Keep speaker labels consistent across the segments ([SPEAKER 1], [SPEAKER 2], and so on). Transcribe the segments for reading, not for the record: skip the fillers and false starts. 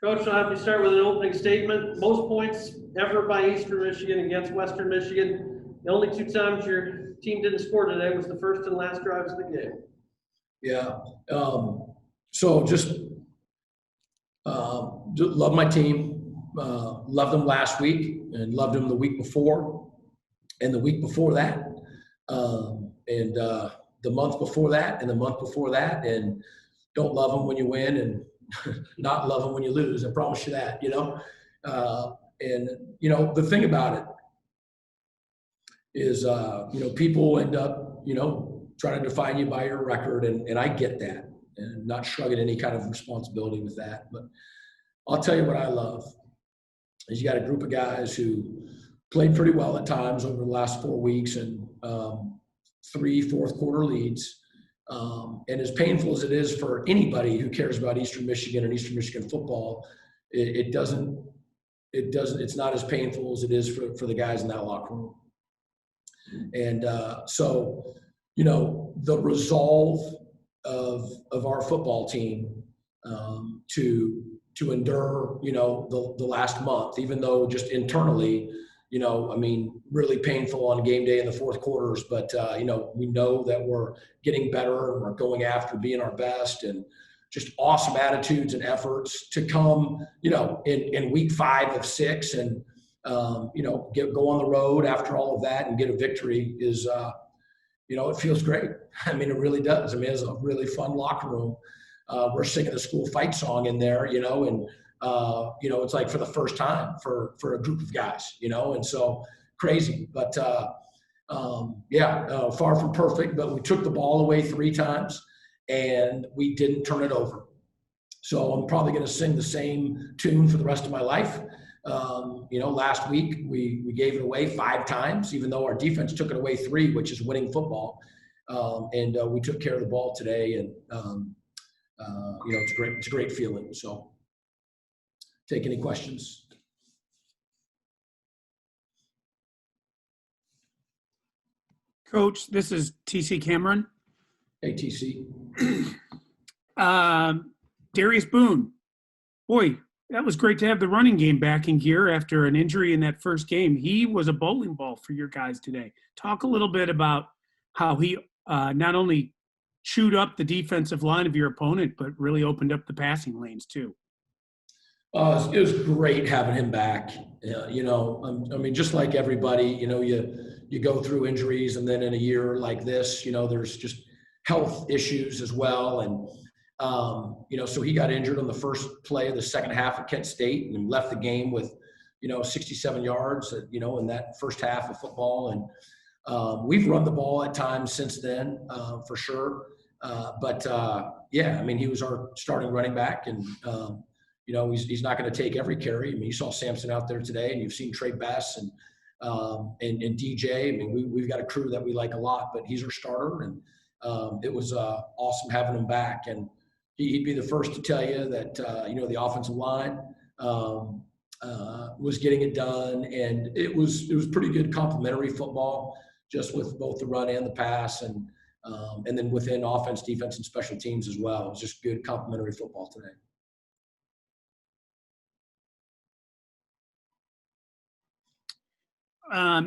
[SPEAKER 1] Coach, I'll have you start with an opening statement. Most points ever by Eastern Michigan against Western Michigan. The only 2 times your team didn't score today was the first and last drives of the game.
[SPEAKER 2] Yeah. So just love my team. Loved them last week and loved them the week before and the week before that. And the month before that and the month before that. And don't love them when you win and not love them when you lose. I promise you that, and the thing about it is, people end up, trying to define you by your record. And I get that and not shrugging any kind of responsibility with that. But I'll tell you what I love is you got a group of guys who played pretty well at times over the last 4 weeks and 3 fourth quarter leads. And as painful as it is for anybody who cares about Eastern Michigan and Eastern Michigan football, it's not as painful as it is for the guys in that locker room. And so, the resolve of our football team to endure, the last month, even though just internally, really painful on game day in the fourth quarters. But, we know that we're getting better and we're going after being our best and just awesome attitudes and efforts to come, in week 5 of 6 and, go on the road after all of that and get a victory is, it feels great. I mean, it really does. I mean, it's a really fun locker room. We're singing the school fight song in there, and, it's like for the first time for a group of guys, and so crazy. But, far from perfect, but we took the ball away 3 times and we didn't turn it over. So I'm probably going to sing the same tune for the rest of my life. Last week we gave it away 5 times, even though our defense took it away 3, which is winning football. And we took care of the ball today, and it's a great feeling. So, take any questions.
[SPEAKER 3] Coach, this is TC Cameron.
[SPEAKER 2] Hey, TC.
[SPEAKER 3] Darius Boone. Boy, that was great to have the running game back in gear after an injury in that first game. He was a bowling ball for your guys today. Talk a little bit about how he not only chewed up the defensive line of your opponent, but really opened up the passing lanes too.
[SPEAKER 2] It was great having him back. Just like everybody, you go through injuries, and then in a year like this, there's just health issues as well. And, so he got injured on the first play of the second half at Kent State and left the game with, 67 yards, in that first half of football. And we've run the ball at times since then, for sure. He was our starting running back, and, he's not going to take every carry. I mean, you saw Samson out there today, and you've seen Trey Bess and DJ. I mean, we've got a crew that we like a lot, but he's our starter, and it was awesome having him back. And he'd be the first to tell you that the offensive line was getting it done, and it was pretty good complementary football, just with both the run and the pass, and then within offense, defense, and special teams as well. It was just good complementary football today.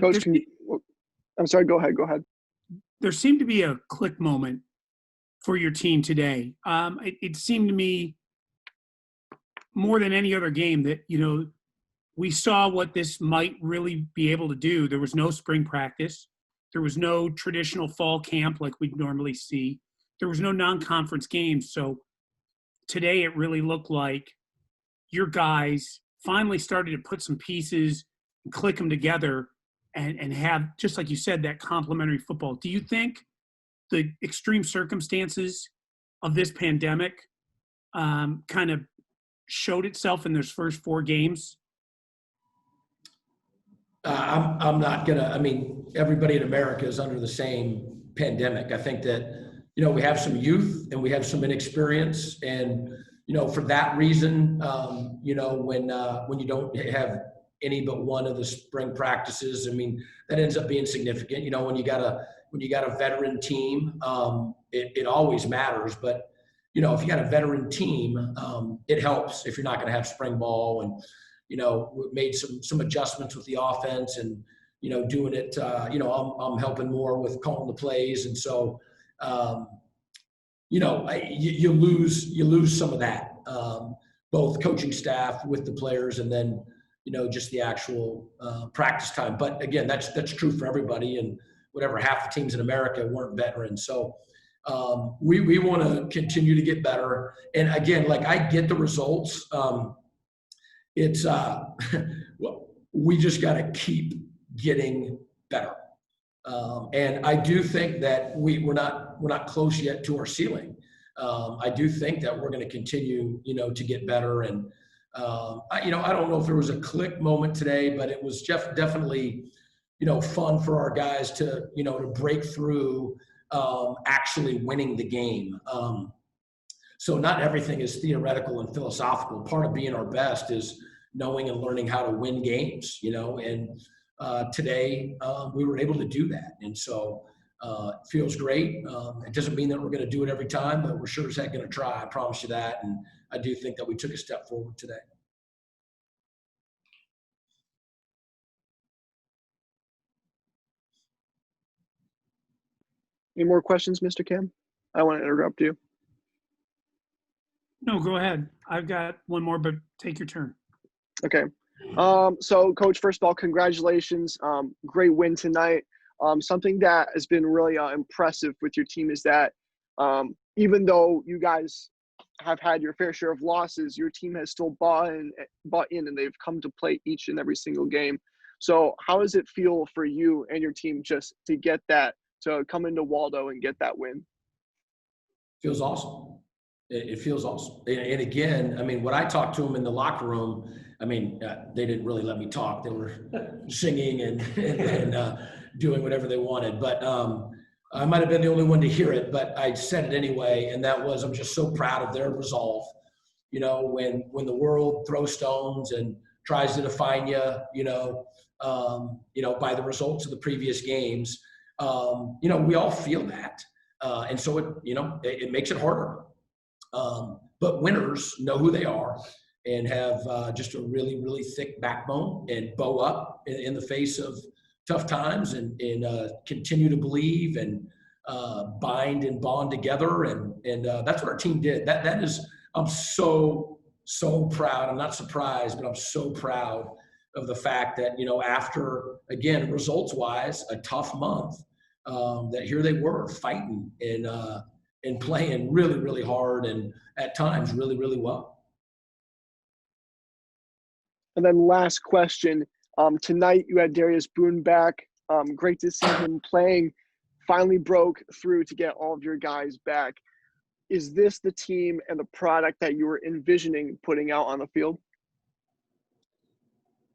[SPEAKER 4] Coach, I'm sorry, go ahead.
[SPEAKER 3] There seemed to be a click moment for your team today. It seemed to me more than any other game that, we saw what this might really be able to do. There was no spring practice. There was no traditional fall camp like we'd normally see. There was no non-conference games. So today it really looked like your guys finally started to put some pieces and click them together and have, just like you said, that complementary football. Do you think the extreme circumstances of this pandemic kind of showed itself in those first 4 games?
[SPEAKER 2] I'm not going to, everybody in America is under the same pandemic. I think that, we have some youth and we have some inexperience, and, for that reason, when you don't have any but one of the spring practices, that ends up being significant. When you got a veteran team, it always matters. But if you got a veteran team, it helps if you're not going to have spring ball. And, we made some adjustments with the offense and, doing it, I'm helping more with calling the plays. And so, you lose some of that, both coaching staff with the players and then, just the actual practice time. But again, that's true for everybody. And whatever, half the teams in America weren't veterans. So we want to continue to get better. And again, like I get the results. It's well, we just got to keep getting better. And I do think that we're not close yet to our ceiling. I do think that we're going to continue, to get better. And I don't know if there was a click moment today, but it was definitely, fun for our guys to, to break through actually winning the game. So not everything is theoretical and philosophical. Part of being our best is knowing and learning how to win games, and today we were able to do that. And so it feels great. It doesn't mean that we're going to do it every time, but we're sure as heck going to try. I promise you that. And I do think that we took a step forward today.
[SPEAKER 4] Any more questions, Mr. Kim? I want to interrupt you.
[SPEAKER 3] No, go ahead. I've got one more, but take your turn.
[SPEAKER 4] Okay. So, Coach, first of all, congratulations. Great win tonight. Something that has been really impressive with your team is that even though you guys have had your fair share of losses, your team has still bought in, and they've come to play each and every single game. So how does it feel for you and your team just to get that, to come into Waldo and get that win?
[SPEAKER 2] Feels awesome. It feels awesome. And again, I mean, when I talked to them in the locker room, I mean, they didn't really let me talk. They were singing and doing whatever they wanted. But I might have been the only one to hear it, but I said it anyway. And that was, I'm just so proud of their resolve. When the world throws stones and tries to define you, by the results of the previous games, we all feel that. And so it makes it harder. But winners know who they are and have just a really, really thick backbone and bow up in the face of tough times and continue to believe and bind and bond together. And that's what our team did. That is, I'm so proud. I'm not surprised, but I'm so proud of the fact that, after, again, results-wise, a tough month, that here they were fighting and playing really, really hard and at times really, really well.
[SPEAKER 4] And then last question. Tonight you had Darius Boone back. Great to see him playing. Finally broke through to get all of your guys back. Is this the team and the product that you were envisioning putting out on the field?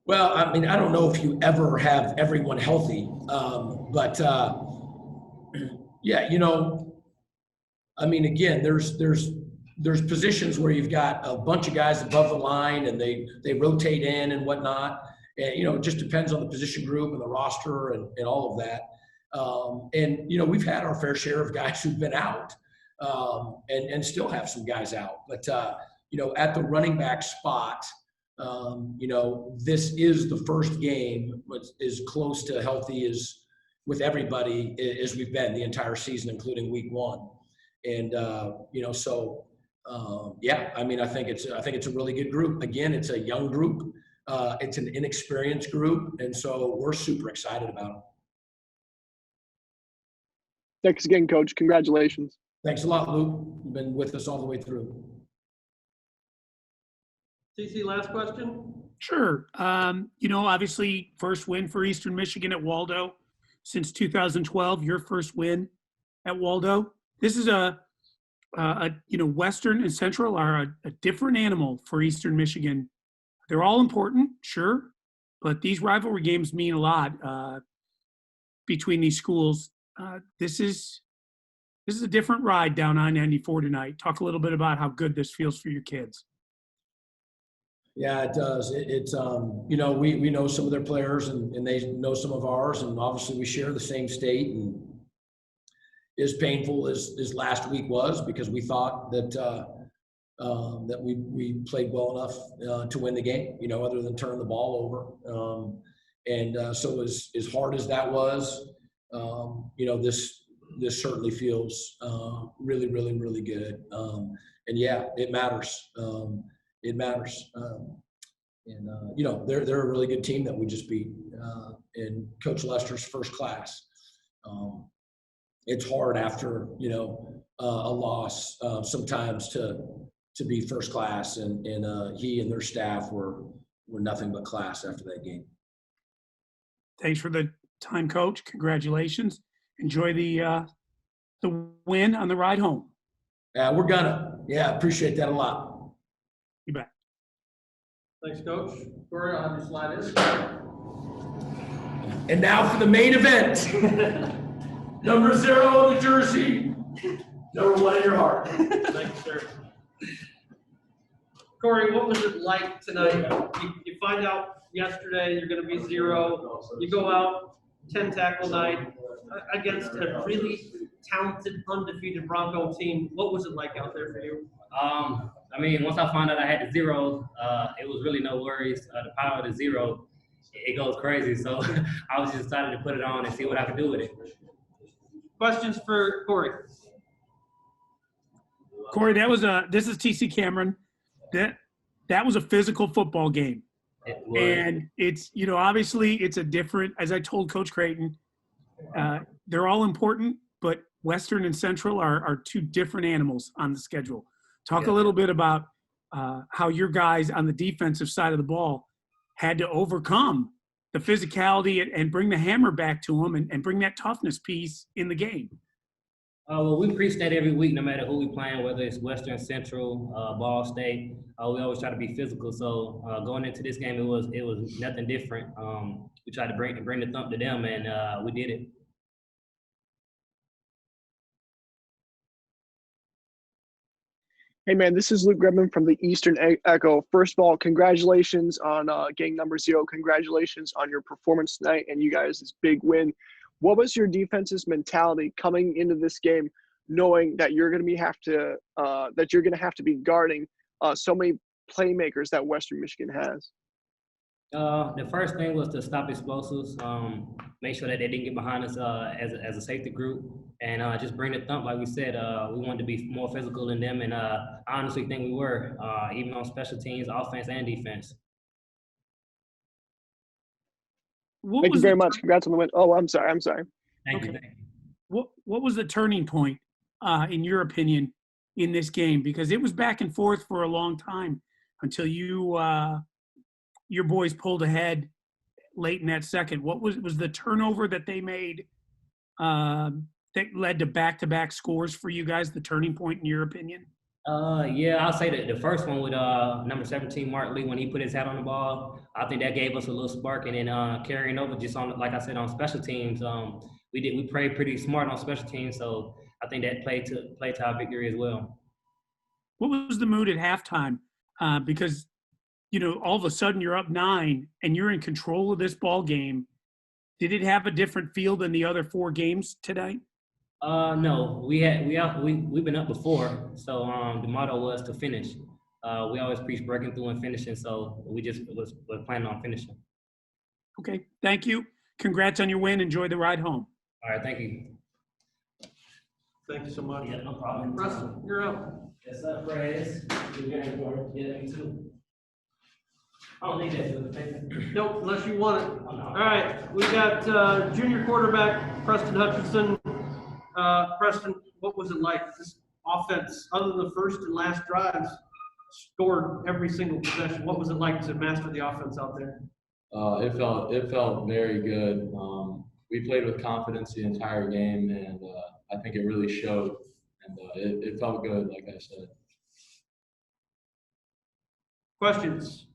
[SPEAKER 2] Well, I mean, I don't know if you ever have everyone healthy, but yeah, I mean, again, there's positions where you've got a bunch of guys above the line and they rotate in and whatnot. And, it just depends on the position group and the roster and all of that. And we've had our fair share of guys who've been out and still have some guys out. But, at the running back spot, this is the first game as close to healthy as with everybody as we've been the entire season, including week 1. And, yeah, I mean, I think it's a really good group. Again, it's a young group. It's an inexperienced group. And so we're super excited about them.
[SPEAKER 4] Thanks again, Coach. Congratulations.
[SPEAKER 2] Thanks a lot, Luke. You've been with us all the way through.
[SPEAKER 1] CC, last question.
[SPEAKER 3] Sure. Obviously, first win for Eastern Michigan at Waldo since 2012. Your first win at Waldo. This is Western and Central are a different animal for Eastern Michigan. They're all important, sure, but these rivalry games mean a lot between these schools. This is a different ride down I-94 tonight. Talk a little bit about how good this feels for your kids.
[SPEAKER 2] Yeah, it does. It's we know some of their players and they know some of ours, and obviously we share the same state, and as painful as last week was, because we thought that that we played well enough to win the game, other than turn the ball over. So as hard as that was, this certainly feels really, really, really good. And yeah, it matters. It matters. They're a really good team that we just beat, and Coach Lester's first class. It's hard after a loss sometimes to be first class, and he and their staff were nothing but class after that game.
[SPEAKER 3] Thanks for the time, Coach. Congratulations. Enjoy the win on the ride home.
[SPEAKER 2] We're gonna. Yeah, appreciate that a lot.
[SPEAKER 3] You bet.
[SPEAKER 1] Thanks, Coach. Corey, I'll have you slide in.
[SPEAKER 2] And now for the main event. Number 0 on the jersey. Number 1 in your heart.
[SPEAKER 1] Thank you, sir. Corey, what was it like tonight? You find out yesterday you're going to be 0. You go out 10 tackle night against a really talented, undefeated Bronco team. What was it like out there for you?
[SPEAKER 5] Once I found out I had the 0, it was really no worries. The power of the 0, it goes crazy. So I was just excited to put it on and see what I could do with it.
[SPEAKER 1] Questions for Corey?
[SPEAKER 3] Corey, this is TC Cameron. That was a physical football game. And it's, obviously it's a different, as I told Coach Creighton, they're all important, but Western and Central are 2 different animals on the schedule. Talk a little bit about how your guys on the defensive side of the ball had to overcome the physicality and bring the hammer back to them and bring that toughness piece in the game.
[SPEAKER 5] Well, we preach that every week, no matter who we playing, whether it's Western, Central, Ball State. We always try to be physical. So going into this game, it was nothing different. We tried to bring the thump to them, and we did it.
[SPEAKER 4] Hey, man, this is Luke Grebman from the Eastern Echo. First of all, congratulations on gang number 0. Congratulations on your performance tonight and you guys' big win. What was your defense's mentality coming into this game, knowing that you're going to have to be guarding so many playmakers that Western Michigan has?
[SPEAKER 5] The first thing was to stop explosives, make sure that they didn't get behind us as a safety group, and just bring the thump. Like we said, we wanted to be more physical than them, and I honestly think we were, even on special teams, offense and defense.
[SPEAKER 4] Thank you very much. Congrats on the win. Oh, I'm sorry.
[SPEAKER 5] Thank you.
[SPEAKER 3] What was the turning point, in your opinion, in this game? Because it was back and forth for a long time until your boys pulled ahead late in that second. What was the turnover that they made that led to back-to-back scores for you guys, the turning point in your opinion?
[SPEAKER 5] Yeah, I'll say that the first one with number 17, Mark Lee, when he put his hat on the ball, I think that gave us a little spark. And then carrying over just on, like I said, on special teams, we played pretty smart on special teams. So I think that played to our victory as well.
[SPEAKER 3] What was the mood at halftime? Because all of a sudden you're up 9 and you're in control of this ball game. Did it have a different feel than the other 4 games tonight?
[SPEAKER 5] No, we've been up before, so the motto was to finish. We always preach breaking through and finishing, so we just was planning on finishing.
[SPEAKER 3] Okay, thank you. Congrats on your win. Enjoy the ride home.
[SPEAKER 5] All right, thank you.
[SPEAKER 1] Thank you so much.
[SPEAKER 5] Yeah, no problem.
[SPEAKER 1] Preston, you're up.
[SPEAKER 5] Yes, sir, Prez. Yeah, me too. I don't need that.
[SPEAKER 1] Nope, unless you want it. All right, we got junior quarterback Preston Hutchinson. Preston, what was it like? This offense, other than the first and last drives, scored every single possession. What was it like to master the offense out there?
[SPEAKER 6] It felt very good. We played with confidence the entire game, and I think it really showed. And it felt good, like I said.
[SPEAKER 1] Questions?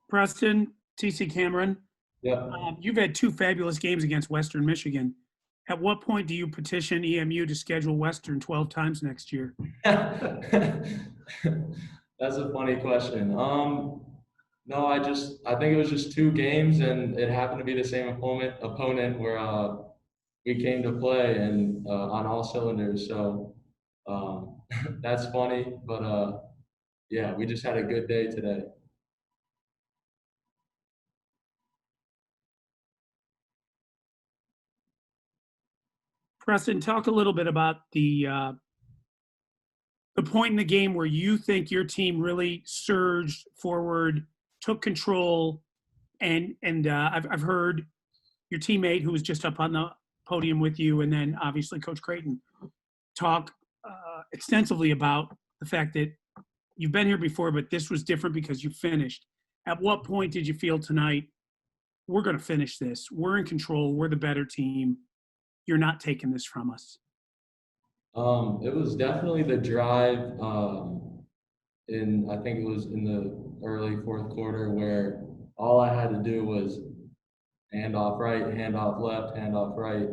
[SPEAKER 3] Preston, TC Cameron.
[SPEAKER 6] Yeah.
[SPEAKER 3] You've had 2 fabulous games against Western Michigan. At what point do you petition EMU to schedule Western 12 times next year?
[SPEAKER 6] That's a funny question. No, I think it was just 2 games, and it happened to be the same opponent where we came to play and on all cylinders. So that's funny, but yeah, we just had a good day today.
[SPEAKER 3] Preston, talk a little bit about the point in the game where you think your team really surged forward, took control, and I've heard your teammate who was just up on the podium with you, and then obviously Coach Creighton talk extensively about the fact that you've been here before, but this was different because you finished. At what point did you feel tonight, we're going to finish this, we're in control, we're the better team, you're not taking this from us?
[SPEAKER 6] It was definitely the drive I think it was in the early fourth quarter where all I had to do was hand off right, hand off left, hand off right,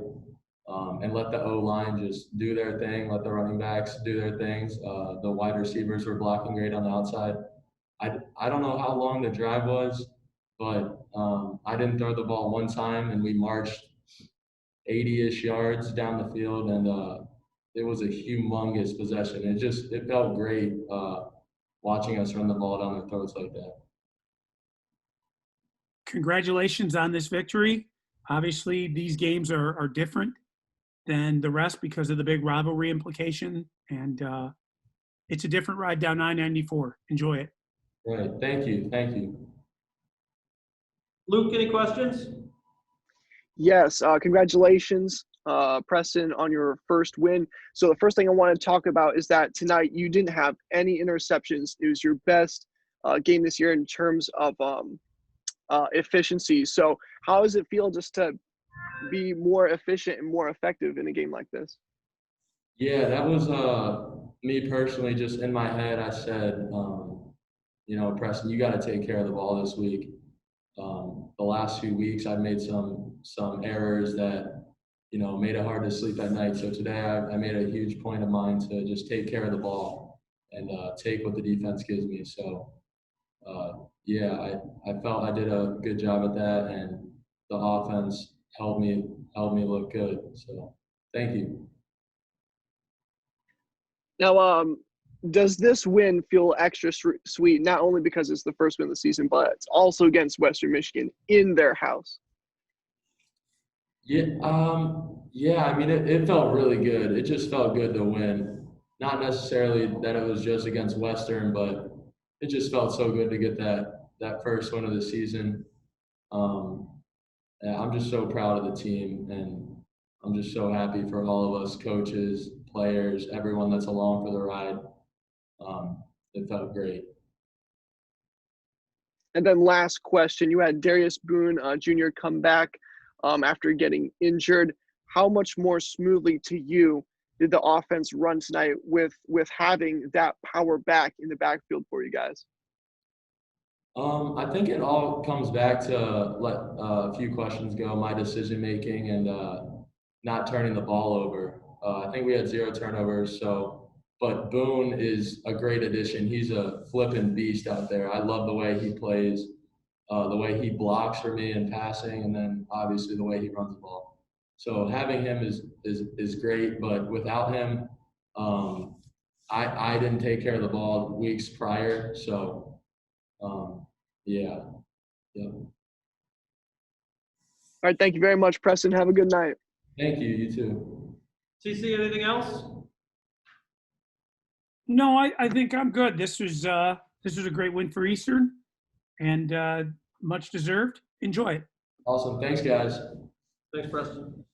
[SPEAKER 6] and let the O-line just do their thing, let the running backs do their things. The wide receivers were blocking great on the outside. I don't know how long the drive was, but I didn't throw the ball one time, and we marched 80-ish yards down the field, and it was a humongous possession. It felt great watching us run the ball down their throats like that.
[SPEAKER 3] Congratulations on this victory. Obviously, these games are different than the rest because of the big rivalry implication, and it's a different ride down I-94. Enjoy it.
[SPEAKER 6] Right. Thank you. Thank you.
[SPEAKER 1] Luke, any questions?
[SPEAKER 4] Yes, congratulations, Preston, on your first win. So the first thing I want to talk about is that tonight you didn't have any interceptions. It was your best game this year in terms of efficiency. So how does it feel just to be more efficient and more effective in a game like this?
[SPEAKER 6] Yeah, that was me personally. Just in my head, I said, Preston, you got to take care of the ball this week. The last few weeks, I've made some errors that, made it hard to sleep at night. So today, I made a huge point of mine to just take care of the ball and take what the defense gives me. So, yeah, I felt I did a good job at that, and the offense helped me look good. So, thank you.
[SPEAKER 4] Now, does this win feel extra sweet, not only because it's the first win of the season, but it's also against Western Michigan in their house?
[SPEAKER 6] Yeah, I mean, it felt really good. It just felt good to win. Not necessarily that it was just against Western, but it just felt so good to get that first win of the season. Yeah, I'm just so proud of the team, and I'm just so happy for all of us, coaches, players, everyone that's along for the ride. It felt great.
[SPEAKER 4] And then last question, you had Darius Boone Jr. come back after getting injured. How much more smoothly to you did the offense run tonight with having that power back in the backfield for you guys?
[SPEAKER 6] I think it all comes back to let a few questions go, my decision making and not turning the ball over. I think we had 0 turnovers, but Boone is a great addition. He's a flipping beast out there. I love the way he plays, the way he blocks for me in passing, and then obviously the way he runs the ball. So having him is great, but without him, I didn't take care of the ball weeks prior. So yeah.
[SPEAKER 4] All right, thank you very much, Preston. Have a good night.
[SPEAKER 6] Thank you. You too.
[SPEAKER 1] CC, anything else?
[SPEAKER 3] No, I think I'm good. This was a great win for Eastern, and much deserved. Enjoy it.
[SPEAKER 6] Awesome. Thanks, guys.
[SPEAKER 1] Thanks, Preston.